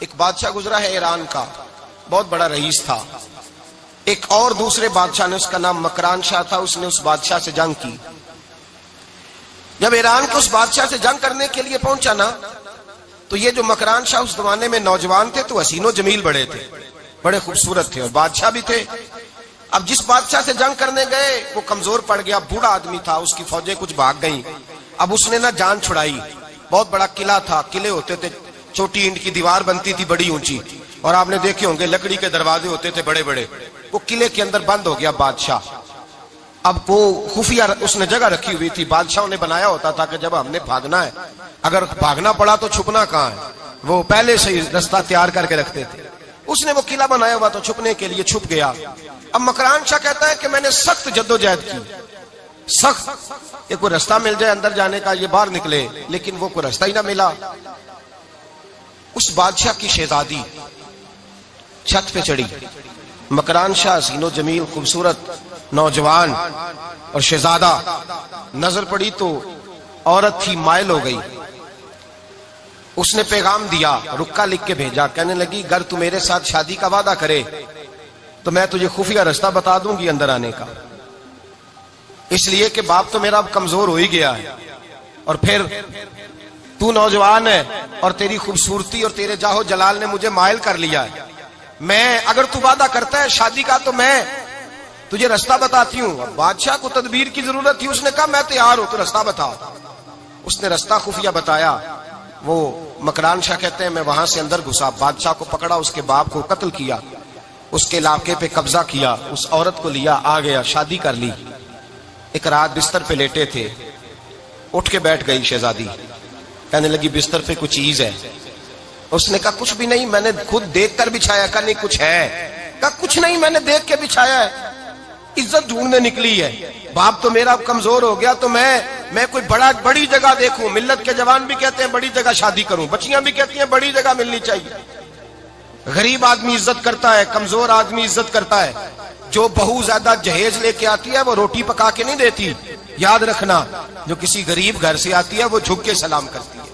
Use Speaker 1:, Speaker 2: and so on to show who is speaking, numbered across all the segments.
Speaker 1: ایک بادشاہ گزرا ہے ایران کا، بہت بڑا رئیس تھا. ایک اور دوسرے بادشاہ نے، اس کا نام مکران شاہ تھا، اس نے اس بادشاہ سے جنگ کی. جب ایران کے اس بادشاہ سے جنگ کرنے کے لیے پہنچا نا، تو یہ جو مکران شاہ اس زمانے میں نوجوان تھے تو حسین و جمیل بڑے تھے، بڑے خوبصورت تھے اور بادشاہ بھی تھے. اب جس بادشاہ سے جنگ کرنے گئے وہ کمزور پڑ گیا، بوڑھا آدمی تھا، اس کی فوجیں کچھ بھاگ گئیں. اب اس نے نا جان چھڑائی. بہت بڑا قلعہ تھا، قلعے ہوتے تھے، چھوٹی اینٹ کی دیوار بنتی تھی بڑی اونچی، اور آپ نے دیکھے ہوں گے لکڑی کے دروازے ہوتے تھے بڑے بڑے. وہ قلعے کے اندر بند ہو گیا بادشاہ. اب وہ خفیہ اس نے جگہ رکھی ہوئی تھی، بادشاہوں نے بنایا ہوتا تھا کہ جب ہم نے بھاگنا ہے، اگر بھاگنا پڑا تو چھپنا کہاں ہے، وہ پہلے سے رستہ تیار کر کے رکھتے تھے. اس نے وہ قلعہ بنایا ہوا تو چھپنے کے لیے چھپ گیا. اب مکران شاہ کہتا ہے کہ میں نے سخت جدوجہد کی، سخت، کہ کوئی رستہ مل جائے اندر جانے کا، یہ باہر نکلے، لیکن وہ کوئی رستہ ہی نہ ملا. اس بادشاہ کی شہزادی چھت پہ چڑھی. مکران شاہ حسین و جمیل، خوبصورت نوجوان اور شہزادہ، نظر پڑی تو عورت تھی، مائل ہو گئی. اس نے پیغام دیا، رکا لکھ کے بھیجا، کہنے لگی اگر تو میرے ساتھ شادی کا وعدہ کرے تو میں تجھے خفیہ رستہ بتا دوں گی اندر آنے کا، اس لیے کہ باپ تو میرا اب کمزور ہو ہی گیا ہے، اور پھر تو نوجوان ہے اور تیری خوبصورتی اور تیرے جاہو جلال نے مجھے مائل کر لیا ہے. میں اگر تو وعدہ کرتا ہے شادی کا تو میں تجھے رستہ بتاتی ہوں. بادشاہ کو تدبیر کی ضرورت تھی، اس نے کہا میں تیار ہوں، تو رستہ بتا. اس نے رستہ خفیہ بتایا. وہ مکران شاہ کہتے ہیں میں وہاں سے اندر گھسا، بادشاہ کو پکڑا، اس کے باپ کو قتل کیا، اس کے علاقے پہ قبضہ کیا، اس عورت کو لیا، آ گیا، شادی کر لی. ایک رات بستر پہ لیٹے تھے، اٹھ کے بیٹھ گئی شہزادی، کہنے لگی بستر پہ کچھ چیز ہے. اس نے کہا کچھ بھی نہیں، میں نے خود دیکھ کر بچھایا. کہا نہیں کچھ ہے. کہا کچھ نہیں، میں نے دیکھ کے بچھایا ہے. عزت ڈھونڈنے نکلی ہے، باپ تو میرا کمزور ہو گیا، تو میں کوئی بڑی جگہ دیکھوں. ملت کے جوان بھی کہتے ہیں بڑی جگہ شادی کروں، بچیاں بھی کہتی ہیں بڑی جگہ ملنی چاہیے. غریب آدمی عزت کرتا ہے، کمزور آدمی عزت کرتا ہے. جو بہو زیادہ جہیز لے کے آتی ہے وہ روٹی پکا کے نہیں دیتی، یاد رکھنا. جو کسی غریب گھر سے آتی ہے وہ جھک کے سلام کرتی ہے،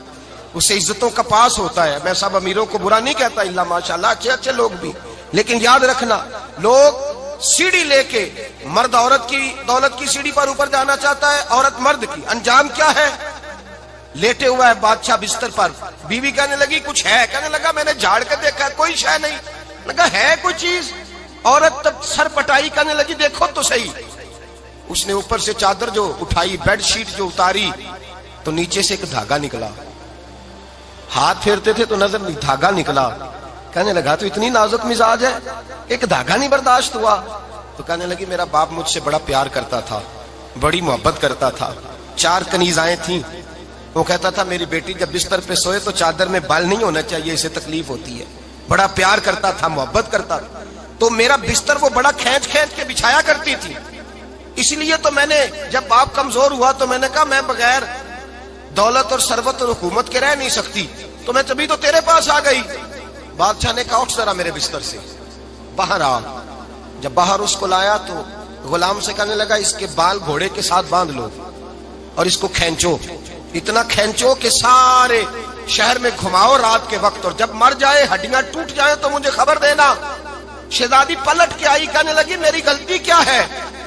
Speaker 1: اس سے عزتوں کا پاس ہوتا ہے. میں سب امیروں کو برا نہیں کہتا، اللہ ماشاءاللہ اچھے اچھے لوگ بھی، لیکن یاد رکھنا لوگ سیڑھی لے کے، مرد عورت کی دولت کی سیڑھی پر اوپر جانا چاہتا ہے، عورت مرد کی. انجام کیا ہے؟ لیٹے ہوا ہے بادشاہ بستر پر. بیوی کہنے لگی کچھ ہے. کہنے لگا میں نے جھاڑ کے دیکھا کوئی شے نہیں. لگا ہے کوئی چیز. عورت تب سر پٹائی، کہنے لگی دیکھو تو صحیح. اس نے اوپر سے چادر جو اٹھائی، بیڈ شیٹ جو اتاری، تو نیچے سے ایک دھاگا نکلا. ہاتھ پھیرتے تھے تو نظر نہیں، دھاگا نکلا. کہنے لگا تو اتنی نازک مزاج ہے، ایک دھاگا نہیں برداشت ہوا. تو کہنے لگی میرا باپ مجھ سے بڑا پیار کرتا تھا، بڑی محبت کرتا تھا. 4 کنیزائیں تھیں. وہ کہتا تھا میری بیٹی جب بستر پہ سوئے تو چادر میں بال نہیں ہونا چاہیے، اسے تکلیف ہوتی ہے. بڑا پیار کرتا تھا، محبت کرتا تھا. تو میرا بستر وہ بڑا کھینچ کھینچ کے بچھایا کرتی تھی. اس لیے تو میں نے جب باپ کمزور ہوا تو میں نے کہا میں بغیر دولت اور ثروت اور حکومت کے رہ نہیں سکتی، تو میں تبھی تو تیرے پاس آ گئی. بادشاہ نے کہا اٹھ ذرا میرے بستر سے، باہر آ. جب باہر اس کو لایا تو غلام سے کہنے لگا اس کے بال گھوڑے کے ساتھ باندھ لو اور اس کو کھینچو، اتنا کھینچو کہ سارے شہر میں گھماؤ رات کے وقت، اور جب مر جائے ہڈیاں ٹوٹ جائیں تو مجھے خبر دینا. شہزادی پلٹ کے آئی، کہنے لگی میری غلطی کیا ہے؟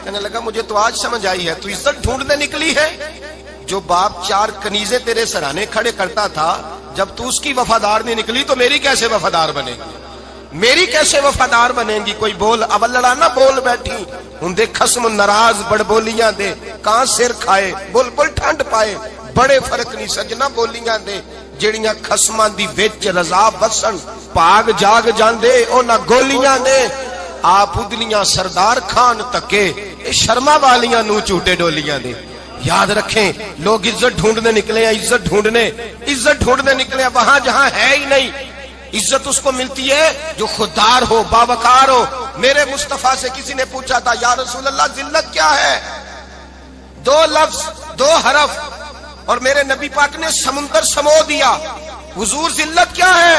Speaker 1: کہنے لگا مجھے تو آج سمجھ آئی ہے، تو عزت ڈھونڈنے نکلی ہے. جو باپ 4 کنیزیں تیرے سرانے کھڑے کرتا تھا، جب تو اس کی وفادار نہیں نکلی تو میری کیسے وفادار بنے گی؟ میری کیسے وفادار بنے گی؟ کوئی بول اول لڑانا بول بیٹھی ہوں دے خصم ناراض بڑ بولیاں دے، کہاں سر کھائے بلبل ٹھنڈ پائے. بڑے فرق نہیں سجنا بولیاں دے، جڑیاں خصماں دی وچ رضا بسن، پاگ جاگ جاندے او نہ گولیاں دے. آپ ادلیاں سردار خان تکے، شرما والیاں نو چوٹے ڈولیاں دے. یاد رکھیں لوگ عزت ڈھونڈنے نکلے ہیں، عزت ڈھونڈنے نکلے ہیں وہاں جہاں ہے ہی نہیں. عزت اس کو ملتی ہے جو خوددار ہو، باوقار ہو. میرے مصطفیٰ سے کسی نے پوچھا تھا یا رسول اللہ ذلت کیا ہے؟ 2 لفظ 2 حرف، اور میرے نبی پاک نے سمندر سمو دیا. حضور ذلت کیا ہے؟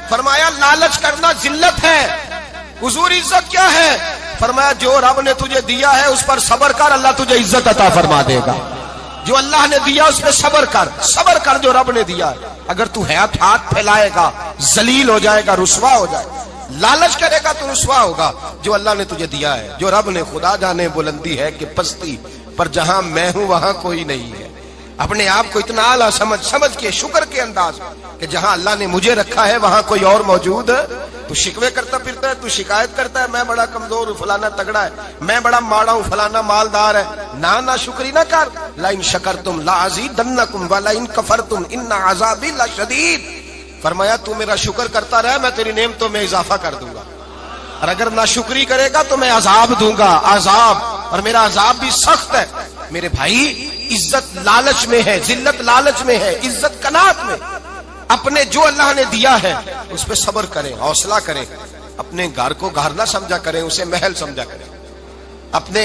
Speaker 1: فرمایا لالچ کرنا ذلت ہے. حضور عزت کیا ہے؟ فرمایا جو رب نے تجھے دیا ہے اس پر صبر کر، اللہ تجھے عزت عطا فرما دے گا. جو اللہ نے دیا اس پہ صبر کر جو رب نے دیا ہے. اگر تو ہاتھ پھیلائے گا ذلیل ہو جائے گا، رسوا ہو جائے گا۔ لالچ کرے گا تو رسوا ہوگا۔ جو اللہ نے تجھے دیا ہے، جو رب نے، خدا جانے بلندی ہے کہ پستی، پر جہاں میں ہوں وہاں کوئی نہیں ہے۔ اپنے آپ کو اتنا اعلیٰ سمجھ کے شکر کے انداز کہ جہاں اللہ نے مجھے رکھا ہے وہاں کوئی اور موجود ہے۔ تو شکوے کرتا پھرتا ہے، تو شکایت کرتا ہے میں بڑا کمزور ہوں، فلانا تگڑا ہے، میں بڑا ماڑا ہوں، فلانا مالدار ہے۔ نا شکری نہ کر۔ لئن شکرتم لازیدنکم ولئن کفرتم ان عذابی لشدید۔ فرمایا تو میرا شکر کرتا رہے، میں تیری نعمتوں میں اضافہ کر دوں گا، اور اگر ناشکری کرے گا تو میں عذاب دوں گا، عذاب، اور میرا عذاب بھی سخت ہے۔ میرے بھائی، عزت لالچ میں ہے، ذلت لالچ میں ہے، عزت قناعت میں۔ اپنے جو اللہ نے دیا ہے اس پہ صبر کریں، حوصلہ کریں۔ اپنے گھر کو گھر نہ سمجھا کریں، اسے محل سمجھا کریں۔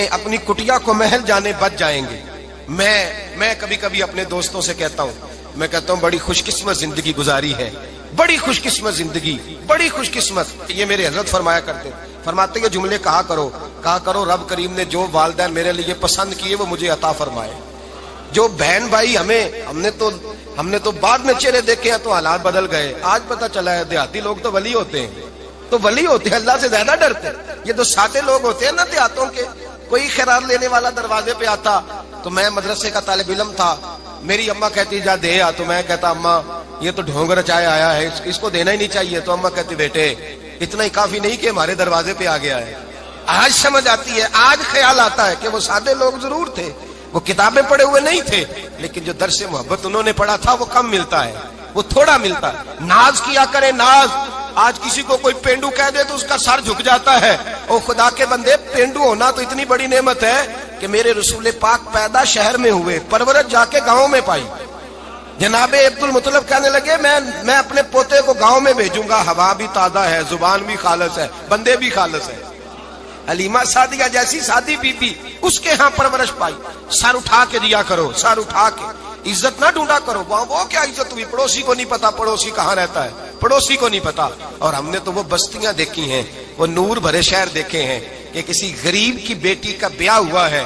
Speaker 1: اپنی کٹیا کو محل جانے بچ جائیں گے۔ میں کبھی کبھی اپنے دوستوں سے کہتا ہوں، میں کہتا ہوں بڑی خوش قسمت زندگی گزاری ہے، بڑی خوش قسمت زندگی، بڑی خوش قسمت۔ یہ میرے حضرت فرمایا کرتے، فرماتے یہ جملے کہا کرو رب کریم نے جو والدین میرے لیے پسند کیے وہ مجھے عطا فرمائے۔ جو بہن بھائی ہم نے تو بعد میں چہرے دیکھے ہیں تو حالات بدل گئے۔ آج پتہ چلا ہے دیہاتی لوگ تو ولی ہوتے ہیں، اللہ سے زیادہ ڈرتے ہیں۔ یہ تو سادے لوگ ہوتے ہیں نا دیہاتوں کے، کوئی خیرات لینے والا دروازے پہ آتا تو میں مدرسے کا طالب علم تھا، میری اماں کہتی جا دے آ، تو میں کہتا اماں یہ تو ڈھونگ رچائے آیا ہے، اس کو دینا ہی نہیں چاہیے۔ تو اماں کہتی بیٹے اتنا ہی کافی نہیں کہ ہمارے دروازے پہ آ گیا ہے۔ آج سمجھ آتی ہے، آج خیال آتا ہے کہ وہ سادے لوگ ضرور تھے، وہ کتابیں پڑھے ہوئے نہیں تھے، لیکن جو درس محبت انہوں نے پڑھا تھا وہ کم ملتا ہے، وہ تھوڑا ملتا ہے۔ ناز کیا کرے، ناز۔ آج کسی کو کوئی پینڈو کہہ دے تو اس کا سر جھک جاتا ہے۔ او خدا کے بندے، پینڈو ہونا تو اتنی بڑی نعمت ہے کہ میرے رسول پاک پیدا شہر میں ہوئے، پرورش جا کے گاؤں میں پائی۔ جناب عبد المطلب کہنے لگے میں اپنے پوتے کو گاؤں میں بھیجوں گا، ہوا بھی تازہ ہے، زبان بھی خالص ہے، بندے بھی خالص ہے۔ حلیمہ سعدیہ جیسی سادی بی بی، اس کے ہاں پرورش پائی۔ سر اٹھا کے دیا کرو، سر اٹھا کے، عزت نہ ڈھونڈا کرو۔ وہ کیا عزت ہوئی؟ پڑوسی کو نہیں پتا پڑوسی کہاں رہتا ہے، پڑوسی کو نہیں پتا۔ اور ہم نے تو وہ بستیاں دیکھی ہیں، وہ نور بھرے شہر دیکھے ہیں کہ کسی غریب کی بیٹی کا بیاہ ہوا ہے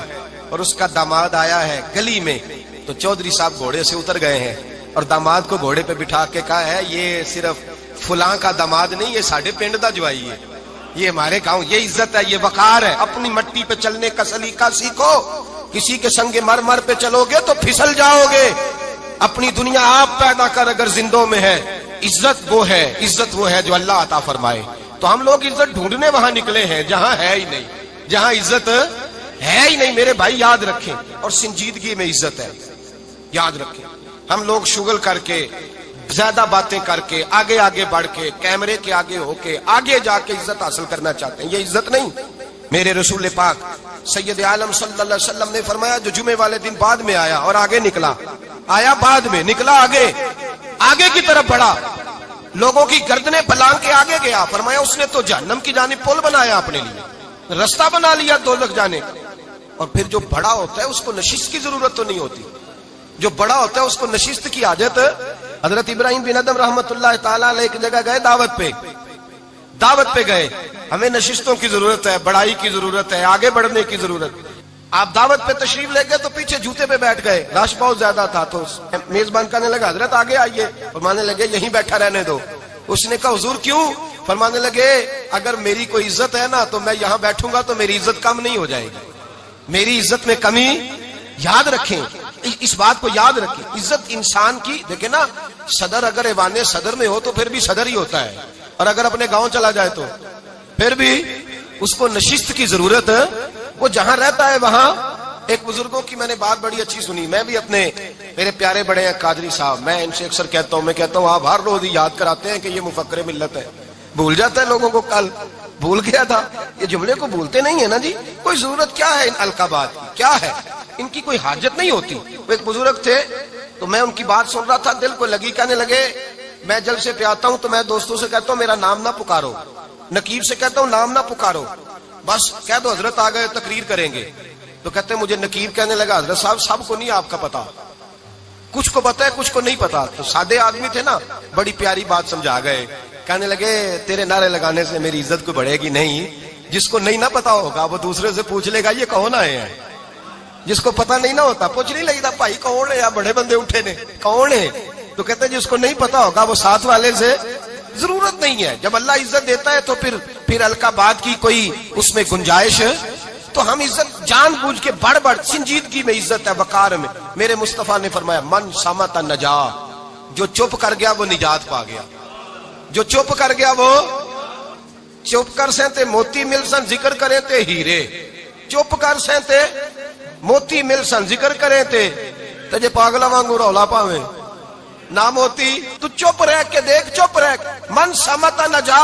Speaker 1: اور اس کا داماد آیا ہے گلی میں، تو چودھری صاحب گھوڑے سے اتر گئے ہیں اور داماد کو گھوڑے پہ بٹھا کے کہا ہے یہ صرف فلاں کا داماد نہیں، یہ ساڑھے پنڈ دا جوائی ہے، یہ ہمارے گاؤں، یہ عزت ہے، یہ وقار ہے۔ اپنی مٹی پہ چلنے کا سلیقہ سیکھو، کسی کے سنگ مرمر پہ چلو گے تو پھسل جاؤ گے۔ اپنی دنیا آپ پیدا کر، اگر زندوں میں ہے۔ عزت وہ ہے جو اللہ عطا فرمائے۔ تو ہم لوگ عزت ڈھونڈنے وہاں نکلے ہیں جہاں ہے ہی نہیں، جہاں عزت ہے ہی نہیں۔ میرے بھائی یاد رکھیں، اور سنجیدگی میں عزت ہے، یاد رکھیں۔ ہم لوگ شغل کر کے، زیادہ باتیں کر کے، آگے بڑھ کے، کیمرے کے آگے ہو کے، آگے جا کے عزت حاصل کرنا چاہتے ہیں، یہ عزت نہیں۔ میرے رسول پاک سید عالم صلی اللہ علیہ وسلم نے فرمایا جو جمعے والے دن بعد میں آیا اور آگے نکلا، آیا بعد میں، نکلا آگے کی طرف بڑھا، لوگوں کی گردنیں پلانگ کے آگے گیا۔ فرمایا اس نے تو جہنم کی جانب پل بنایا، اپنے لیے رستہ بنا لیا دوزخ جانے۔ اور پھر جو بڑا ہوتا ہے اس کو نشست کی ضرورت تو نہیں ہوتی، جو بڑا ہوتا ہے اس کو نشست کی حاجت۔ حضرت ابراہیم بن ادم رحمت اللہ تعالیٰ علیہ ایک جگہ گئے، دعوت پہ گئے۔ ہمیں نشستوں کی ضرورت ہے، بڑائی کی ضرورت ہے، آگے بڑھنے کی ضرورت۔ آپ دعوت پہ تشریف لے گئے تو پیچھے جوتے پہ بیٹھ گئے، رش بہت زیادہ تھا، تو میزبان کہنے لگا حضرت آگے آئیے، فرمانے لگے یہیں بیٹھا رہنے دو۔ اس نے کہا حضور کیوں؟ فرمانے لگے اگر میری کوئی عزت ہے نا تو میں یہاں بیٹھوں گا تو میری عزت کم نہیں ہو جائے گی، میری عزت میں کمی۔ یاد رکھیں، اس بات کو یاد رکھیں، عزت انسان کی، دیکھیں نا، صدر اگر ایوان صدر میں ہو تو پھر بھی صدر ہی ہوتا ہے، اور اگر اپنے گاؤں چلا جائے تو پھر بھی اس کو نشست کی ضرورت ہے۔ وہ جہاں رہتا ہے وہاں۔ ایک بزرگوں کی میں نے بات بڑی اچھی سنی، میں بھی میرے پیارے بڑے ہیں قادری صاحب، میں ان سے اکثر کہتا ہوں آپ ہر روز یاد کراتے ہیں کہ یہ مفکر ملت ہے، بھول جاتا ہے لوگوں کو، کل بھول گیا تھا، یہ جملے کو بھولتے نہیں ہے نا جی۔ کوئی ضرورت کیا ہے ان القابات کی، کیا ہے ان کی، کوئی حاجت نہیں ہوتی۔ وہ ایک بزرگ تھے تو میں ان کی بات سن رہا تھا، دل کو لگی، کہنے لگے میں جلسے پہ آتا ہوں تو میں دوستوں سے کہتا ہوں میرا نام نہ پکارو، نقیب سے کہتا ہوں نام نہ پکارو، بس کہہ دو حضرت آ گئے تقریر کریں گے۔ تو کہتے ہیں مجھے نقیب کہنے لگا حضرت صاحب سب کو نہیں آپ کا پتا، کچھ کو پتا ہے کچھ کو نہیں پتا۔ تو سادے آدمی تھے نا، بڑی پیاری بات سمجھا گئے، کہنے لگے تیرے نعرے لگانے سے میری عزت کو بڑھے گی نہیں، جس کو نہیں نہ پتا ہوگا وہ دوسرے سے پوچھ لے گا یہ کون آئے ہیں، جس کو پتا نہیں نہ ہوتا پوچھ نہیں لگتا بھائی کون ہے، یا بڑے بندے اٹھے نے کون ہے، تو کہتے ہیں جس کو نہیں پتا ہوگا وہ ساتھ والے سے ضرورت نہیں ہے. جب اللہ عزت دیتا ہے تو پھر ہلکا بات کی کوئی اس میں گنجائش ہے. تو ہم عزت جان بوجھ کے بڑھ سنجیدگی میں عزت ہے, وقار میں. میرے مصطفیٰ نے فرمایا من صمت نجا, جو چپ کر گیا وہ نجات پا گیا. جو چپ کر گیا وہ چپ کر سہتے موتی مل سن ذکر کرے تے ہیرے, چپ کر سہتے موتی مل سن ذکر کرے تے جے پاگلا وانگو رولا پاویں نہ موتی. تو چپ رہ کے دیکھ, چپ رہ من صمت نجا.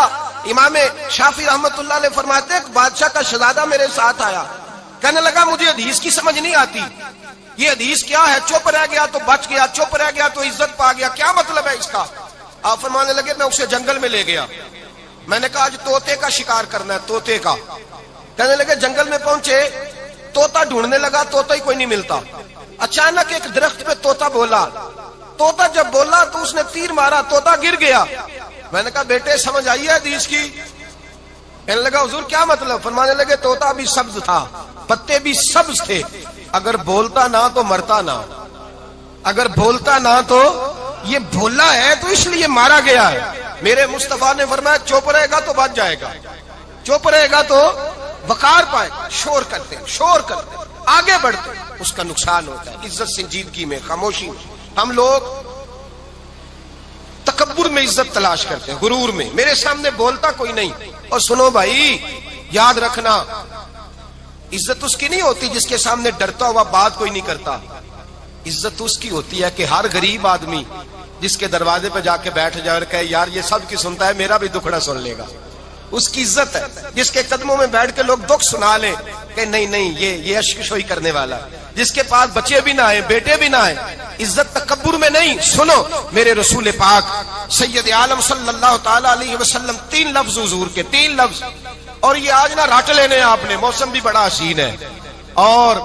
Speaker 1: امام شافعی رحمت اللہ علیہ فرماتے ایک بادشاہ کا شہزادہ میرے ساتھ آیا, کہنے لگا مجھے حدیث کی سمجھ نہیں آتی, یہ حدیث کیا ہے؟ چپ رہ گیا تو بچ گیا, چپ رہ گیا تو عزت پا گیا, کیا مطلب ہے اس کا؟ آپ فرمانے لگے میں اسے جنگل میں لے گیا, میں نے کہا آج طوطے کا شکار کرنا ہے, طوطے کا. کہنے لگے جنگل میں پہنچے, طوطا ڈھونڈنے لگا, طوطا ہی کوئی نہیں ملتا. اچانک ایک درخت پہ طوطا بولا, طوطا جب بولا تو اس نے تیر مارا, طوطا گر گیا. میں نے کہا بیٹے سمجھ آئی ہے حدیث کی؟ کہنے لگا حضور کیا مطلب؟ فرمانے لگے طوطا بھی سبز تھا, پتے بھی سبز تھے, اگر بولتا نہ تو مرتا نہ, اگر بولتا نہ تو یہ بولا ہے تو اس لیے مارا گیا ہے. میرے مصطفیٰ نے فرمایا چپ رہے گا تو بچ جائے گا, چپ رہے گا تو وقار پائے گا. شور کرتے آگے بڑھتے اس کا نقصان ہوتا ہے. عزت سنجیدگی میں, خاموشی میں. ہم لوگ تکبر میں عزت تلاش کرتے ہیں, غرور میں. میرے سامنے بولتا کوئی نہیں. اور سنو بھائی یاد رکھنا, عزت اس کی نہیں ہوتی جس کے سامنے ڈرتا ہوا بات کوئی نہیں کرتا. عزت اس کی ہوتی ہے کہ ہر غریب آدمی جس کے دروازے پہ جا کے بیٹھ جائے اور کہے یار یہ سب کی سنتا ہے, میرا بھی دکھڑا سن لے گا, اس کی عزت ہے. جس کے قدموں میں بیٹھ کے لوگ دکھ سنا لیں کہ نہیں یہ اشک شوئی کرنے والا, جس کے پاس بچے بھی نہ آئے, بیٹے بھی نہ آئے. عزت تکبر میں نہیں. سنو میرے رسول پاک سید عالم صلی اللہ تعالی علیہ وسلم 3 لفظ حضور کے, 3 لفظ. اور یہ آج نہ رٹ لینے آپ نے, موسم بھی بڑا حسین ہے اور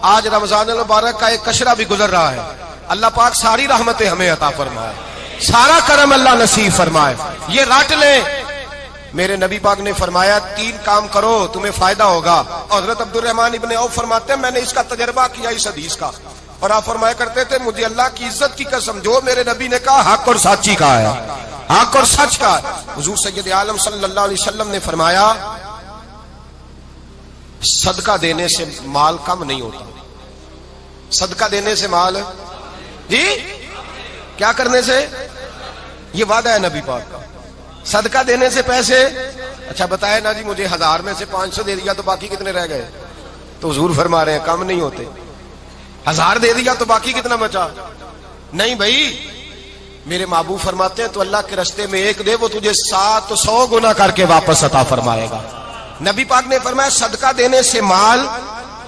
Speaker 1: آج رمضان المبارک کا ایک کشرہ بھی گزر رہا ہے. اللہ پاک ساری رحمتیں ہمیں عطا فرمائے, سارا کرم اللہ نصیب فرمائے. یہ رٹ لیں. میرے نبی پاک نے فرمایا 3 کام کرو تمہیں فائدہ ہوگا. حضرت عبد الرحمن ابن عوف فرماتے ہیں میں نے اس کا تجربہ کیا اس حدیث کا, اور آپ فرمایا کرتے تھے مجھے اللہ کی عزت کی قسم جو میرے نبی نے کہا حق اور سچی کہا ہے, حق اور سچ کا. حضور سید عالم صلی اللہ علیہ وسلم نے فرمایا صدقہ دینے سے مال کم نہیں ہوتا. صدقہ دینے سے مال جی کیا کرنے سے, یہ وعدہ ہے نبی پاک کا. صدقہ دینے سے پیسے, اچھا بتائے نا جی مجھے 1000 میں سے 500 دے دیا تو باقی کتنے رہ گئے؟ تو حضور فرما رہے ہیں کم نہیں ہوتے. 1000 دے دیا تو باقی کتنا بچا؟ نہیں بھائی, میرے محبوب فرماتے ہیں تو اللہ کے رستے میں 1 دے وہ تجھے 700 گنا کر کے واپس عطا فرمائے گا. نبی پاک نے فرمایا صدقہ دینے سے مال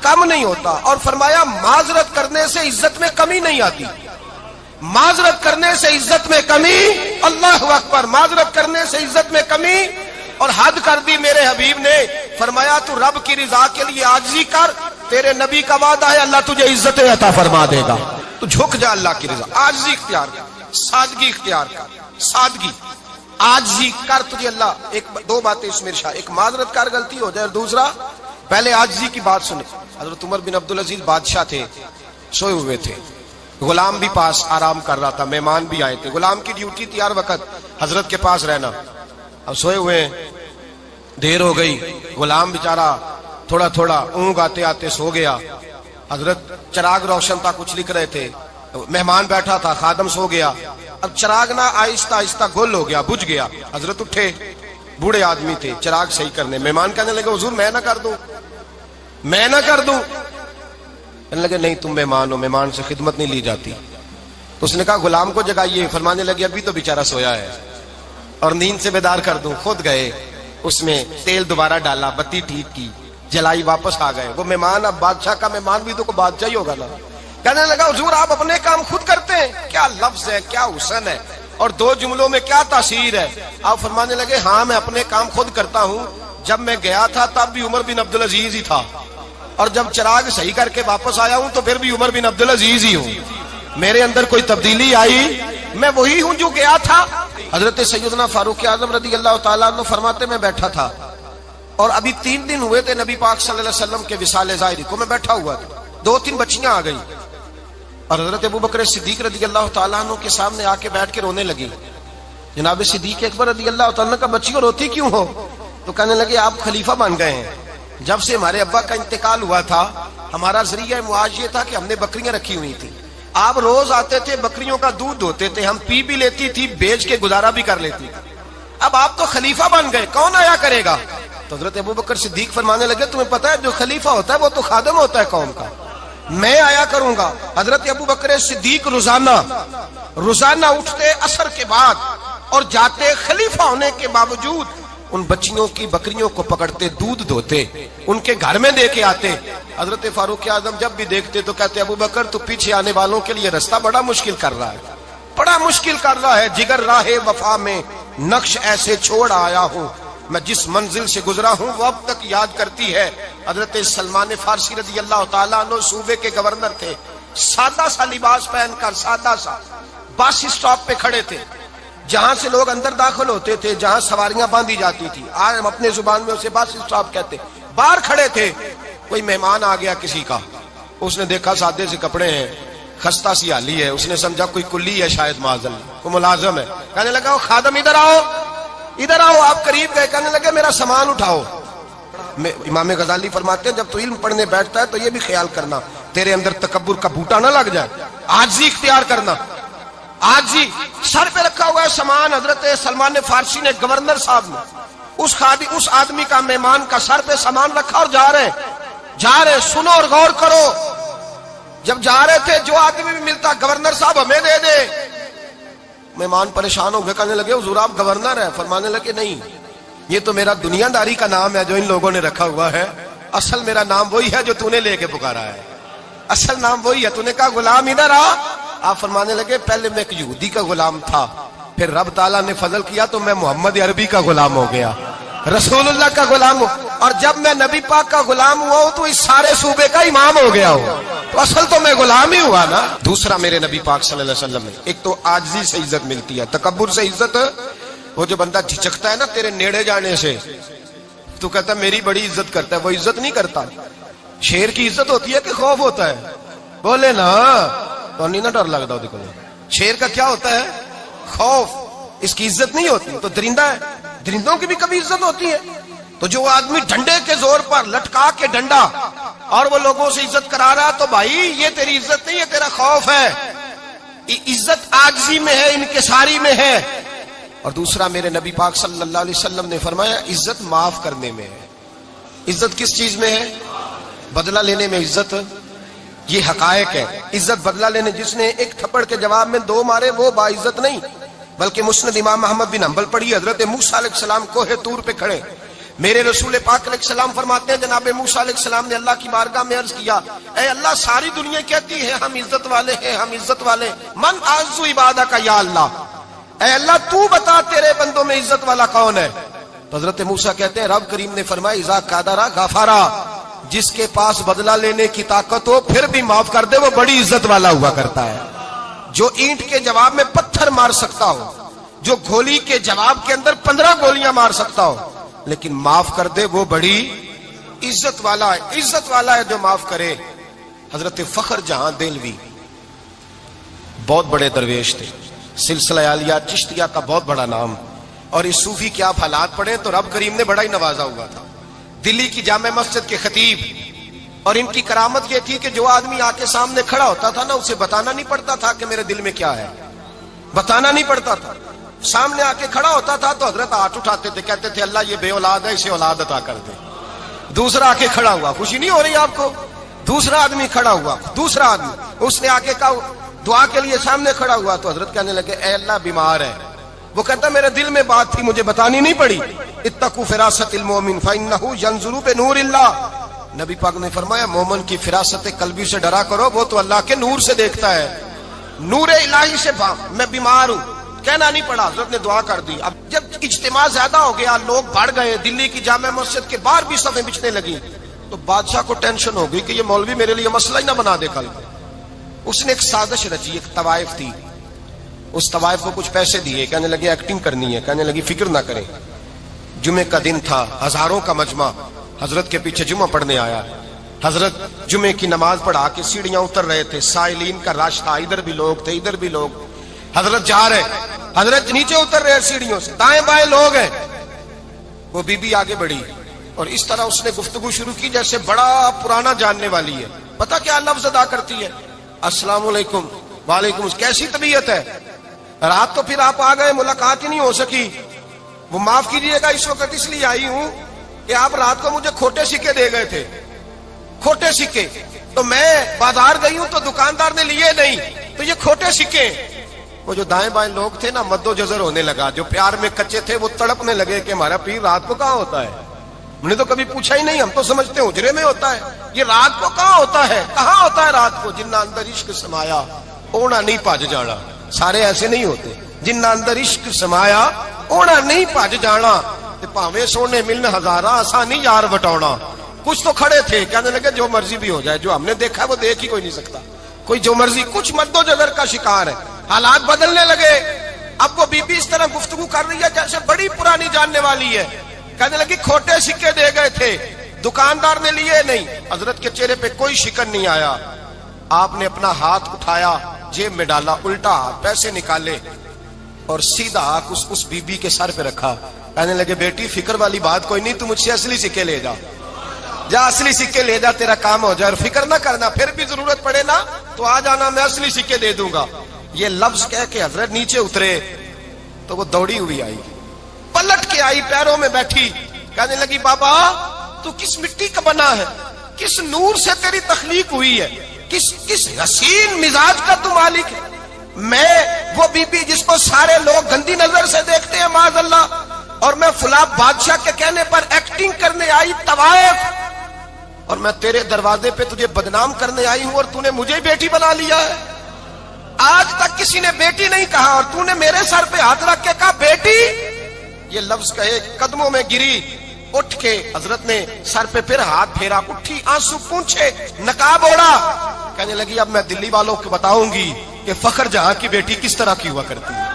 Speaker 1: کم نہیں ہوتا, اور فرمایا معذرت کرنے سے عزت میں کمی نہیں آتی. معذرت کرنے سے عزت میں کمی, اللہ اکبر, معذرت کرنے سے عزت میں کمی. اور حد کر دی میرے حبیب نے, فرمایا تو رب کی رضا کے لیے عاجزی کر, تیرے نبی کا وعدہ ہے اللہ تجھے عزت عطا فرما دے گا. تو جھک جا اللہ کی رضا, عاجزی اختیار کر, سادگی اختیار کر, سادگی عاجزی کر, تجھے اللہ 2 باتیں اس میں ارشاد, ایک معذرت کر غلطی ہو جائے, اور دوسرا پہلے عاجزی کی بات سنے. حضرت عمر بن عبدالعزیز بادشاہ تھے, سوئے ہوئے تھے, غلام بھی پاس آرام کر رہا تھا, مہمان بھی آئے تھے. غلام کی ڈیوٹی تھی ہر وقت حضرت کے پاس رہنا. اب سوئے ہوئے دیر ہو گئی, غلام بیچارہ تھوڑا تھوڑا اونگ آتے آتے سو گیا. حضرت چراغ روشن تھا, کچھ لکھ رہے تھے, مہمان بیٹھا تھا, خادم سو گیا. اب چراغ نہ آہستہ آہستہ گل ہو گیا, بجھ گیا. حضرت اٹھے, بوڑھے آدمی تھے, چراغ صحیح کرنے. مہمان کہنے لگے حضور میں نہ کر دوں, میں نہ کر دوں. کہنے لگے نہیں تم مہمان ہو, مہمان سے خدمت نہیں لی جاتی. تو اس نے کہا غلام کو جگائیے. فرمانے لگے ابھی تو بیچارہ سویا ہے اور نیند سے بیدار کر دوں. خود گئے, اس میں تیل دوبارہ ڈالا, بتی ٹھیک کی, جلائی, واپس آ گئے. وہ مہمان, اب بادشاہ کا مہمان بھی تو کوئی بادشاہ ہی ہوگا نا. کہنے لگا حضور آپ اپنے کام خود کرتے ہیں, کیا لفظ ہے, کیا حسن ہے, اور 2 جملوں میں کیا تاثیر ہے. آپ فرمانے لگے ہاں میں اپنے کام خود کرتا ہوں. جب میں گیا تھا تب بھی عمر بن عبدالعزیز ہی تھا, اور جب چراغ صحیح کر کے واپس آیا ہوں تو پھر بھی عمر بن عبدالعزیز ہی ہوں. میرے اندر کوئی تبدیلی آئی, میں وہی ہوں جو گیا تھا. حضرت سیدنا فاروق اعظم رضی اللہ تعالیٰ عنہ فرماتے میں بیٹھا تھا, اور ابھی 3 دن ہوئے تھے نبی پاک صلی اللہ علیہ وسلم کے وصال ظاہری کو. میں بیٹھا ہوا تھا, 2-3 بچیاں آ گئی, اور حضرت ابو بکر صدیق رضی اللہ تعالیٰ عنہ کے سامنے آ کے بیٹھ کے رونے لگی. جناب صدیق اکبر رضی اللہ تعالیٰ کا بچیوں روتی کیوں ہو؟ تو کہنے لگے آپ خلیفہ بن گئے ہیں. جب سے ہمارے ابا کا انتقال ہوا تھا ہمارا ذریعہ معاش یہ تھا کہ ہم نے بکریاں رکھی ہوئی تھی. آپ روز آتے تھے, بکریوں کا دودھ دھوتے تھے, ہم پی بھی لیتی تھی, بیچ کے گزارا بھی کر لیتی. اب آپ تو خلیفہ بن گئے, کون آیا کرے گا؟ تو حضرت ابو بکر صدیق فرمانے لگے تمہیں پتہ ہے جو خلیفہ ہوتا ہے وہ تو خادم ہوتا ہے قوم کا, میں آیا کروں گا. حضرت ابو بکر صدیق روزانہ اٹھتے عصر کے بعد اور جاتے, خلیفہ ہونے کے باوجود ان بچیوں کی بکریوں کو پکڑتے, دودھ دھوتے, ان کے گھر میں دے کے آتے. حضرت فاروق اعظم جب بھی دیکھتے تو کہتے ابو بکر تو پیچھے آنے والوں کے لیے راستہ بڑا مشکل کر رہا ہے, بڑا مشکل کر رہا ہے. جگر راہ وفا میں نقش ایسے چھوڑ آیا ہوں, میں جس منزل سے گزرا ہوں وہ اب تک یاد کرتی ہے. حضرت سلمان فارسی رضی اللہ تعالیٰ عنہ صوبے کے گورنر تھے, سادہ سا لباس پہن کر سادہ سا بس اسٹاپ پہ کھڑے تھے, جہاں سے لوگ اندر داخل ہوتے تھے, جہاں سواریاں باندھی جاتی تھی, آج ہم اپنے زبان میں اسے بس اسٹاپ کہتے. باہر کھڑے تھے, کوئی مہمان آ گیا کسی کا, اس نے دیکھا سادے سے کپڑے ہیں, خستہ سی حالی ہے, اس نے سمجھا کوئی کلی ہے شاید, معذل کوئی ملازم ہے. کہنے لگا خادم ادھر آؤ, ادھر آؤ. آپ قریب گئے, کہنے لگے میرا سامان اٹھاؤ. امام غزالی فرماتے ہیں جب تو علم پڑھنے بیٹھتا ہے تو یہ بھی خیال کرنا تیرے اندر تکبر کا بوٹا نہ لگ جائے, عاجزی اختیار کرنا. عاجزی, سر پہ رکھا ہوا ہے سامان. حضرت سلمان فارسی نے, گورنر صاحب نے, اس آدمی کا, مہمان کا سر پہ سامان رکھا اور جا رہے. سنو اور غور کرو. جب جا رہے تھے جو آدمی بھی ملتا گورنر صاحب ہمیں دے دے. مہمان پریشان ہو گئے, کہنے لگے حضور آپ گورنر ہیں؟ فرمانے لگے نہیں, یہ تو میرا دنیا داری کا نام ہے جو ان لوگوں نے رکھا ہوا ہے, اصل میرا نام وہی ہے جو تو نے لے کے پکارا ہے, اصل نام وہی ہے. تو نے کہا غلام ادھر آ. آپ فرمانے لگے پہلے میں ایک یہودی کا غلام تھا, پھر رب تعالیٰ نے فضل کیا تو میں محمد عربی کا غلام ہو گیا, رسول اللہ کا غلام ہو, اور جب میں نبی پاک کا غلام ہوا ہوں تو اس سارے صوبے کا امام ہو گیا ہوں, تو اصل تو میں غلام ہی ہوا نا. دوسرا میرے نبی پاک صلی اللہ علیہ وسلم نے, ایک تو عاجزی سے عزت ملتی ہے, تکبر سے عزت. وہ جو بندہ جھجکتا ہے نا تیرے نیڑے جانے سے, تو کہتا ہے میری بڑی عزت کرتا ہے, وہ عزت نہیں کرتا. شیر کی عزت ہوتی ہے کہ خوف ہوتا ہے؟ بولے نا, تو نہیں نا ڈر لگتا. دیکھو شیر کا کیا ہوتا ہے؟ خوف, اس کی عزت نہیں ہوتی. تو درندہ ہے, درندوں کی بھی کبھی عزت ہوتی ہے. تو جو آدمی ڈنڈے کے زور پر لٹکا کے ڈنڈا اور وہ لوگوں سے عزت کرا رہا, تو بھائی یہ تیری عزت نہیں ہے, تیرا خوف ہے. عزت عاجزی میں ہے, انکساری میں ہے. اور دوسرا میرے نبی پاک صلی اللہ علیہ وسلم نے فرمایا عزت معاف کرنے میں ہے. عزت کس چیز میں ہے؟ بدلہ لینے میں عزت. یہ حقائق ہے. عزت بدلہ لینے, جس نے ایک تھپڑ کے جواب میں 2 مارے وہ باعزت نہیں. بلکہ مسند امام احمد بن حنبل پڑھی, حضرت موسیٰ علیہ السلام کوہ طور پہ کھڑے, میرے رسول پاک علیہ السلام فرماتے ہیں جناب موسیٰ علیہ السلام نے اللہ کی بارگاہ میں عرض کیا, اے اللہ ساری دنیا کہتی ہے ہم عزت والے ہیں, ہم عزت والے, من اعز عبادہ کا یا اللہ, اے اللہ تو بتا تیرے بندوں میں عزت والا کون ہے؟ تو حضرت موسیٰ کہتے ہیں رب کریم نے فرمایا اذا قادرا غفارا, جس کے پاس بدلہ لینے کی طاقت ہو پھر بھی معاف کر دے وہ بڑی عزت والا ہوا کرتا ہے. جو اینٹ کے جواب میں پتھر مار سکتا ہو, جو گولی کے جواب کے اندر 15 گولیاں مار سکتا ہو, لیکن معاف کر دے وہ بڑی عزت والا ہے. عزت والا ہے جو معاف کرے. حضرت فخر جہاں دہلوی بہت بڑے درویش تھے, سلسلہ عالیہ چشتیہ کا بہت بڑا نام, اور اس صوفی کے آپ حالات پڑھیں تو رب کریم نے بڑا ہی نوازا ہوا تھا. دلی کی جامع مسجد کے خطیب, اور ان کی کرامت یہ تھی کہ جو آدمی آ کے سامنے کھڑا ہوتا تھا نا اسے بتانا نہیں پڑتا تھا کہ میرے دل میں کیا ہے, بتانا نہیں پڑتا تھا. سامنے آ کے کھڑا ہوتا تھا تو حضرت ہاتھ اٹھاتے تھے, کہتے تھے اللہ یہ بے اولاد ہے اسے اولاد عطا کر دے. دوسرا آ کے کھڑا ہوا, خوشی نہیں ہو رہی آپ کو؟ دوسرا آدمی کھڑا ہوا, دوسرا آدمی, اس نے آ کے کہا دعا کے لیے سامنے کھڑا ہوا, تو حضرت کہنے لگے اے اللہ بیمار ہے. وہ کہتا میرے دل میں بات تھی مجھے بتانی نہیں پڑی. اتقوا فراست المومن فانه ينظر بنور اللہ, نبی پاک نے فرمایا مومن کی فراست قلبی سے ڈرا کرو, وہ تو اللہ کے نور سے دیکھتا ہے. نور الہی سے میں بیمار ہوں, کہنا نہیں پڑا, حضرت نے دعا کر دی. اب جب اجتماع زیادہ ہو گیا, لوگ بڑھ گئے, دلی کی جامع مسجد کے باہر بھی صفیں بچھنے لگی, تو بادشاہ کو ٹینشن ہو گئی کہ یہ مولوی میرے لیے مسئلہ ہی نہ بنا دے کل. اس نے ایک سازش رچی, ایک طوائف تھی, اس طوائف کو کچھ پیسے دیے, کہنے لگے ایکٹنگ کرنی ہے, کہنے لگی فکر نہ کریں. جمعے کا دن تھا, ہزاروں کا مجمع حضرت کے پیچھے جمعہ پڑھنے آیا. حضرت جمعے کی نماز پڑھا کے سیڑھیاں اتر رہے تھے، سائلین کا رش تھا، ادھر بھی لوگ تھے ادھر بھی لوگ، حضرت جا رہے، حضرت نیچے اتر رہے سیڑھیوں سے، دائیں بائیں لوگ ہیں، وہ بی بی آگے بڑھی اور اس طرح اس نے گفتگو شروع کی جیسے بڑا پرانا جاننے والی ہے. پتہ کیا لفظ ادا کرتی ہے؟ السلام علیکم. وعلیکم. کیسی طبیعت ہے؟ رات تو پھر آپ آ گئے، ملاقات ہی نہیں ہو سکی. وہ معاف کیجئے گا اس وقت اس لیے آئی ہوں کہ آپ رات کو مجھے کھوٹے سکے دے گئے تھے، کھوٹے سکے، تو میں بازار گئی ہوں تو دکاندار نے لیے نہیں، تو یہ کھوٹے سکے. وہ جو دائیں بائیں لوگ تھے نا، مد و جزر ہونے لگا. جو پیار میں کچے تھے وہ تڑپنے لگے کہ ہمارا پیر رات کو کہاں ہوتا ہے. ہم نے تو کبھی پوچھا ہی نہیں، ہم تو سمجھتے ہیں حجرے میں ہوتا ہے، یہ رات کو کہاں ہوتا ہے، کہاں ہوتا ہے رات کو. جنہ اندر عشق سمایا اونا نہیں پج جانا. سارے ایسے نہیں ہوتے. جنہ اندر عشق سمایا اونا نہیں پج جانا. پاویں سونے ملن ہزارہ آسانی یار وٹاؤنا. کچھ تو کھڑے تھے کہنے لگے جو مرضی بھی ہو جائے، جو ہم نے دیکھا وہ دیکھ ہی کوئی نہیں سکتا، کوئی جو مرضی. کچھ مد و جزر کا شکار ہے. حالات بدلنے لگے. اب وہ بی بی اس طرح گفتگو کر رہی ہے جیسے بڑی پرانی جاننے والی ہے. کہنے لگی کھوٹے سکے دے گئے تھے، دکاندار نے لیے نہیں. حضرت کے چہرے پہ کوئی شکن نہیں آیا. آپ نے اپنا ہاتھ اٹھایا، جیب میں ڈالا، الٹا ہاتھ، پیسے نکالے اور سیدھا ہاتھ اس بی بی کے سر پہ رکھا. کہنے لگے بیٹی فکر والی بات کوئی نہیں، تو مجھ سے اصلی سکے لے جا، جا اصلی سکے لے جا، تیرا کام ہو جائے. اور فکر نہ کرنا، پھر بھی ضرورت پڑے نا تو آ جانا، میں اصلی سکے دے دوں گا. یہ لفظ کہہ کے حضرت نیچے اترے تو وہ دوڑی ہوئی آئی، پلٹ کے آئی، پیروں میں بیٹھی. کہنے لگی بابا تو کس مٹی کا بنا ہے، کس نور سے تیری تخلیق ہوئی ہے، کس حسین مزاج کا تو مالک ہے. میں وہ بی بی جس کو سارے لوگ گندی نظر سے دیکھتے ہیں معاذ اللہ، اور میں فلاں بادشاہ کے کہنے پر ایکٹنگ کرنے آئی طوائف، اور میں تیرے دروازے پہ تجھے بدنام کرنے آئی ہوں اور تو نے مجھے بیٹی بنا لیا ہے. آج تک کسی نے بیٹی نہیں کہا اور تو نے میرے سر پہ ہاتھ رکھ کے کہا بیٹی. یہ لفظ کہے قدموں میں گری، اٹھ کے حضرت نے سر پہ پھر ہاتھ پھیرا، اٹھی، آنسو پونچھے، نقاب اوڑا. کہنے لگی اب میں دلی والوں کو بتاؤں گی کہ فخر جہاں کی بیٹی کس طرح کی ہوا کرتی ہے،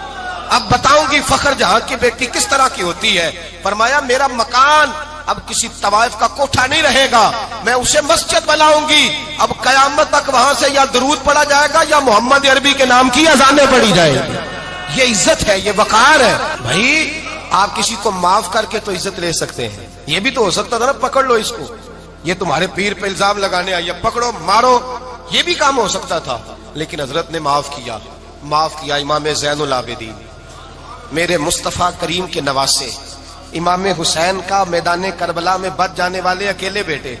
Speaker 1: اب بتاؤں گی فخر جہاں کی بیٹی کس طرح کی ہوتی ہے. فرمایا میرا مکان اب کسی طوائف کا کوٹھا نہیں رہے گا، میں اسے مسجد بناؤں گی. اب قیامت تک وہاں سے یا درود پڑھا جائے گا یا محمد عربی کے نام کی اذانیں پڑھی جائے گی. یہ عزت ہے، یہ وقار ہے. بھائی آپ کسی کو معاف کر کے تو عزت لے سکتے ہیں، یہ بھی تو ہو سکتا تھا نا پکڑ لو اس کو، یہ تمہارے پیر پہ الزام لگانے آئی ہے، پکڑو مارو، یہ بھی کام ہو سکتا تھا. لیکن حضرت نے معاف کیا، معاف کیا. امام زین العابدین میرے مصطفیٰ کریم کے نواسے، امام حسین کا میدان کربلا میں بچ جانے والے اکیلے بیٹے.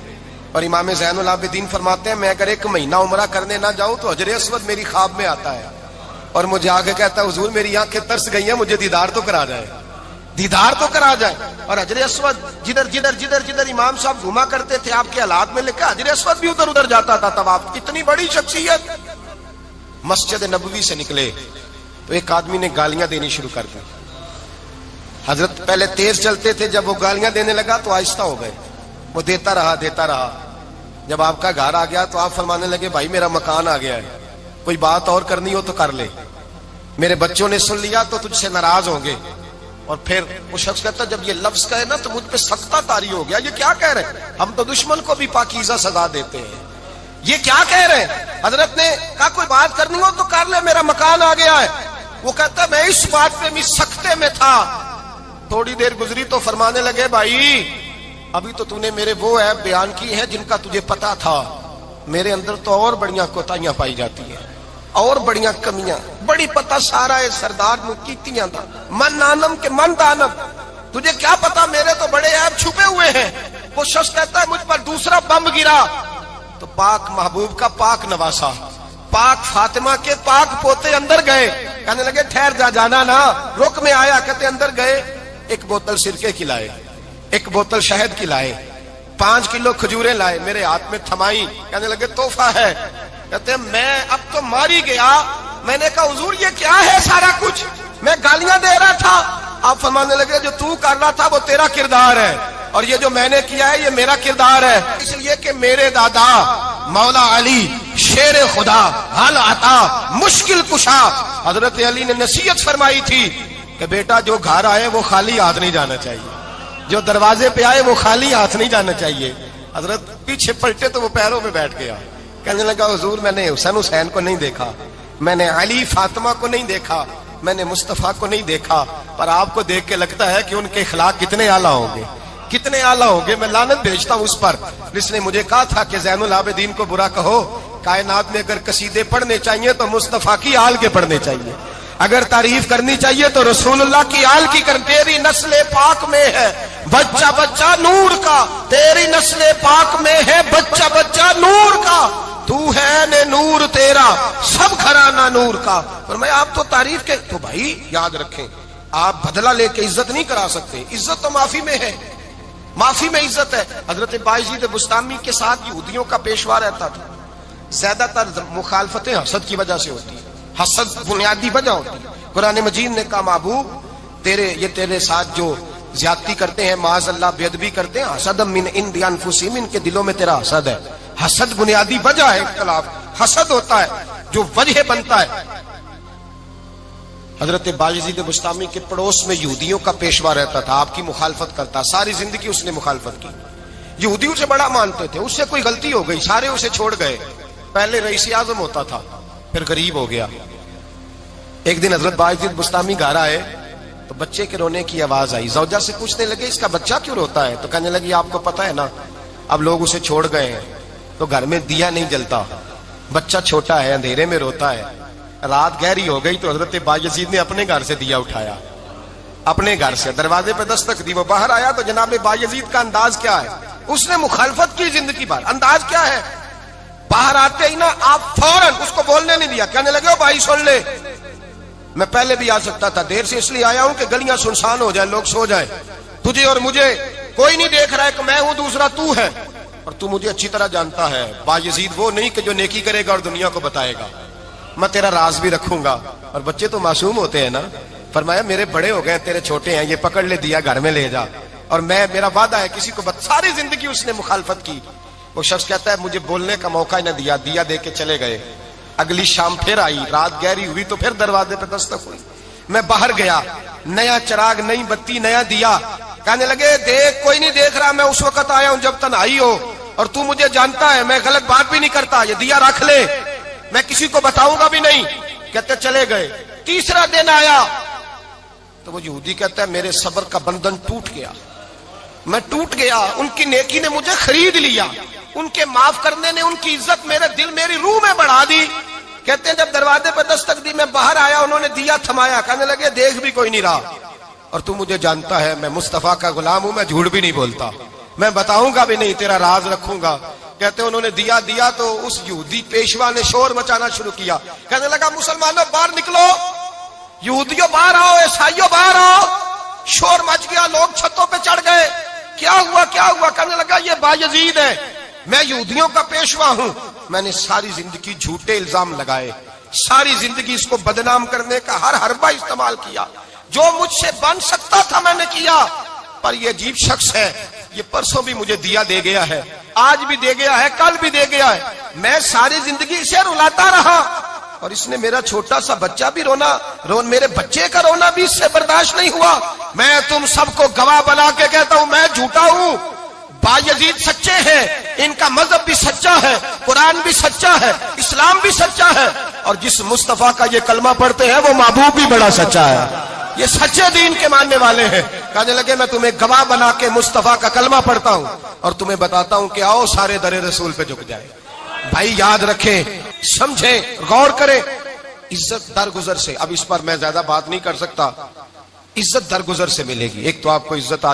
Speaker 1: اور امام زین العابدین فرماتے ہیں میں اگر 1 مہینہ عمرہ کرنے نہ جاؤں تو حجر اسود میری خواب میں آتا ہے اور مجھے آگے کہتا ہے حضور میری آنکھیں ترس گئی ہیں، مجھے دیدار تو کرا جائے، دیدار تو کرا جائے. اور حجر اسود جدھر امام صاحب گھوما کرتے تھے آپ کے حالات میں لکھا حجر اسود بھی ادھر جاتا تھا طواف. اتنی بڑی شخصیت. مسجد نبوی سے نکلے تو ایک آدمی نے گالیاں دینی شروع کر دی. حضرت پہلے تیز چلتے تھے، جب وہ گالیاں دینے لگا تو آہستہ ہو گئے. وہ دیتا رہا. جب آپ کا گھر آ گیا تو آپ فرمانے لگے بھائی میرا مکان آ گیا ہے، کوئی بات اور کرنی ہو تو کر لے، میرے بچوں نے سن لیا تو تجھ سے ناراض ہوں گے. اور پھر وہ شخص کہتا جب یہ لفظ کہے نا تو مجھ پہ سختہ طاری ہو گیا، یہ کیا کہہ رہے ہیں، ہم تو دشمن کو بھی پاکیزہ سزا دیتے ہیں، یہ کیا کہہ رہے ہیں. حضرت نے کہا کوئی بات کرنی ہو تو کر لے، میرا مکان آ گیا ہے. وہ کہتا میں اس بات پہ بھی سختے میں تھا. تھوڑی دیر گزری تو فرمانے لگے بھائی ابھی تو تو نے میرے وہ عیب بیان کی ہیں جن کا تجھے پتا تھا، میرے اندر تو اور بڑیاں کوتاہیاں پائی جاتی ہیں، اور بڑیاں کمیاں، بڑی پتہ سارا ہے سردار نو کیتیاں دا من نانم کے من دانم، تجھے کیا پتا میرے تو بڑے عیب چھپے ہوئے ہیں. وہ شخص کہتا ہے مجھ پر دوسرا بم گرا تو پاک محبوب کا پاک نواسا، پاک فاطمہ کے پاک پوتے اندر گئے. کہنے لگے ٹھہر جا، جانا نا، رک میں آیا. کہتے اندر گئے، 1 بوتل سرکے کی لائے، 1 بوتل شہد کی لائے، 5 کلو کھجوریں لائے، میرے ہاتھ میں تھمائی. کہنے لگے تحفہ ہے. کہتے ہیں میں اب تو ماری گیا. میں نے کہا حضور یہ کیا ہے سارا کچھ، میں گالیاں دے رہا تھا. آپ فرمانے لگے جو تو کر رہا تھا وہ تیرا کردار ہے اور یہ جو میں نے کیا ہے یہ میرا کردار ہے. اس لیے کہ میرے دادا مولا علی شیر خدا حل عطا مشکل کشا، حضرت علی نے نصیحت فرمائی تھی کہ بیٹا جو گھر آئے وہ خالی ہاتھ نہیں جانا چاہیے، جو دروازے پہ آئے وہ خالی ہاتھ نہیں جانا چاہیے. حضرت پیچھے پلٹے تو وہ پیروں میں بیٹھ گیا. کہنے لگا حضور میں نے حسین کو نہیں دیکھا, میں نے علی فاطمہ کو نہیں دیکھا, میں نے مصطفیٰ کو نہیں دیکھا, پر آپ کو دیکھ کے لگتا ہے کہ ان کے اخلاق کتنے اعلیٰ ہوں گے, کتنے اعلیٰ ہوں گے. میں لعنت بھیجتا ہوں اس پر جس نے مجھے کہا تھا کہ زین العابدین کو برا کہو, کائنات میں اگر قصیدے پڑھنے چاہیے تو مصطفیٰ کی آل کے پڑھنے چاہیے, اگر تعریف کرنی چاہیے تو رسول اللہ کی آل کی کر. تیری نسل پاک میں ہے بچہ بچہ نور کا, تیری نسل پاک میں ہے بچہ بچہ نور کا, تو ہے نے نور تیرا سب گھرانہ نور کا. فرمایا آپ تو تعریف کے, تو بھائی یاد رکھیں آپ بدلہ لے کے عزت نہیں کرا سکتے, عزت تو معافی میں ہے, معافی میں عزت ہے. حضرت بایزید بستامی کے ساتھ یہودیوں کا پیشوا رہتا تھا, زیادہ تر مخالفتیں حسد کی وجہ سے ہوتی, حسد بنیادی وجہ ہوتی. قرآن مجید نے کہا محبوب تیرے ساتھ جو زیادتی کرتے ہیں, معاذ اللہ بے ادبی کرتے ہیں, حسد من عند انفسہم, ان کے دلوں میں تیرا حسد ہے. حسد بنیادی وجہ ہے اختلاف, حسد ہوتا ہے جو وجہ بنتا ہے. حضرت بایزید بستامی کے پڑوس میں یہودیوں کا پیشوا رہتا تھا, آپ کی مخالفت کرتا, ساری زندگی اس نے مخالفت کی. یہودی اسے بڑا مانتے تھے, اس سے کوئی غلطی ہو گئی سارے اسے چھوڑ گئے. پہلے رئیس اعظم ہوتا تھا, پھر غریب ہو گیا. ایک دن حضرت بایزید بستامی گھر آئے تو بچے کے رونے کی آواز آئی. زوجہ سے پوچھنے لگے اس کا بچہ کیوں روتا ہے, تو کہنے لگی آپ کو پتا ہے نا اب لوگ اسے چھوڑ گئے ہیں تو گھر میں دیا نہیں جلتا, بچہ چھوٹا ہے اندھیرے میں روتا ہے. رات گہری ہو گئی تو حضرت بایزید نے اپنے گھر سے دیا اٹھایا, اپنے گھر سے دروازے پہ دستک دی, وہ باہر آیا تو جناب بایزید کا انداز کیا ہے, اس نے مخالفت کی زندگی بھر. انداز کیا ہے, باہر آتے ہی نا آپ فوراً اس کو بولنے نہیں دیا, کہنے لگے او بھائی سن لے, میں پہلے بھی آ سکتا تھا, دیر سے اس لیے آیا ہوں کہ گلیاں سنسان ہو جائیں, لوگ سو جائیں, تجھے اور مجھے کوئی نہیں دیکھ رہا ہے کہ میں ہوں دوسرا تو ہے, اور تو مجھے اچھی طرح جانتا ہے. بایزید وہ نہیں کہ جو نیکی کرے گا اور دنیا کو بتائے گا, میں تیرا راز بھی رکھوں گا. اور بچے تو معصوم ہوتے ہیں نا. فرمایا میرے بڑے ہو گئے, تیرے چھوٹے ہیں, یہ پکڑ لے دیا گھر میں لے جا, اور میرا وعدہ ہے کسی کو ساری زندگی اس نے مخالفت کی. وہ شخص کہتا ہے مجھے بولنے کا موقع ہی نہ دیا, دیا دے کے چلے گئے. اگلی شام پھر آئی, رات گہری ہوئی تو پھر دروازے پہ دستک ہوئی. میں باہر گیا, نیا چراغ, نئی بتی, نیا دیا. کہنے لگے دیکھ کوئی نہیں دیکھ رہا, میں اس وقت آیا ہوں جب تنہائی ہو, اور تو مجھے جانتا ہے میں غلط بات بھی نہیں کرتا, یہ دیا رکھ لے, میں کسی کو بتاؤں گا بھی نہیں. کہتے چلے گئے. تیسرا دن آیا تو وہ یہودی کہتا ہے میرے صبر کا بندھن ٹوٹ گیا, میں ٹوٹ گیا, ان کی نیکی نے مجھے خرید لیا, ان کے معاف کرنے نے ان کی عزت میرے دل میری روح میں بڑھا دی. کہتے ہیں جب دروازے پہ دستک دی میں باہر آیا, انہوں نے دیا تھمایا, کہنے لگے دیکھ بھی کوئی نہیں رہا, اور تو مجھے جانتا ہے میں مصطفیٰ کا غلام ہوں, میں جھوٹ بھی نہیں بولتا, میں بتاؤں گا بھی نہیں, تیرا راز رکھوں گا. کہتے ہیں انہوں نے دیا تو اس یہودی پیشوا نے شور مچانا شروع کیا, کہنے لگا مسلمانوں باہر نکلو, یہودیوں باہر آؤ, عیسائیوں باہر آؤ. شور مچ گیا, لوگ چھتوں پہ چڑھ گئے. کیا ہوا کیا ہوا, کہنے لگا یہ بایزید ہے, میں یہودیوں کا پیشوا ہوں, میں نے ساری زندگی جھوٹے الزام لگائے, ساری زندگی اس کو بدنام کرنے کا ہر حربہ استعمال کیا, جو مجھ سے بن سکتا تھا میں نے کیا. پر یہ عجیب شخص ہے, یہ پرسوں بھی مجھے دیا دے گیا ہے, آج بھی دے گیا ہے, کل بھی دے گیا ہے, میں ساری زندگی اسے رلاتا رہا, اور اس نے میرا چھوٹا سا بچہ بھی میرے بچے کا رونا بھی اس سے برداشت نہیں ہوا. میں تم سب کو گواہ بنا کے کہتا ہوں میں جھوٹا ہوں, بایزید سچے ہیں, ان کا مذہب بھی سچا ہے, قرآن بھی سچا ہے, اسلام بھی سچا ہے, اور جس مصطفیٰ کا یہ کلمہ پڑھتے ہیں وہ محبوب بھی بڑا سچا ہے, یہ سچے دین کے ماننے والے ہیں. کہنے لگے میں تمہیں گواہ بنا کے مصطفیٰ کا کلمہ پڑھتا ہوں اور تمہیں بتاتا ہوں کہ آؤ سارے در رسول پہ جھک جائے. بھائی یاد رکھیں, سمجھیں, غور کریں, عزت درگزر سے, اب اس پر میں زیادہ بات نہیں کر سکتا, عزت درگزر سے ملے گی. ایک تو آپ کو عزت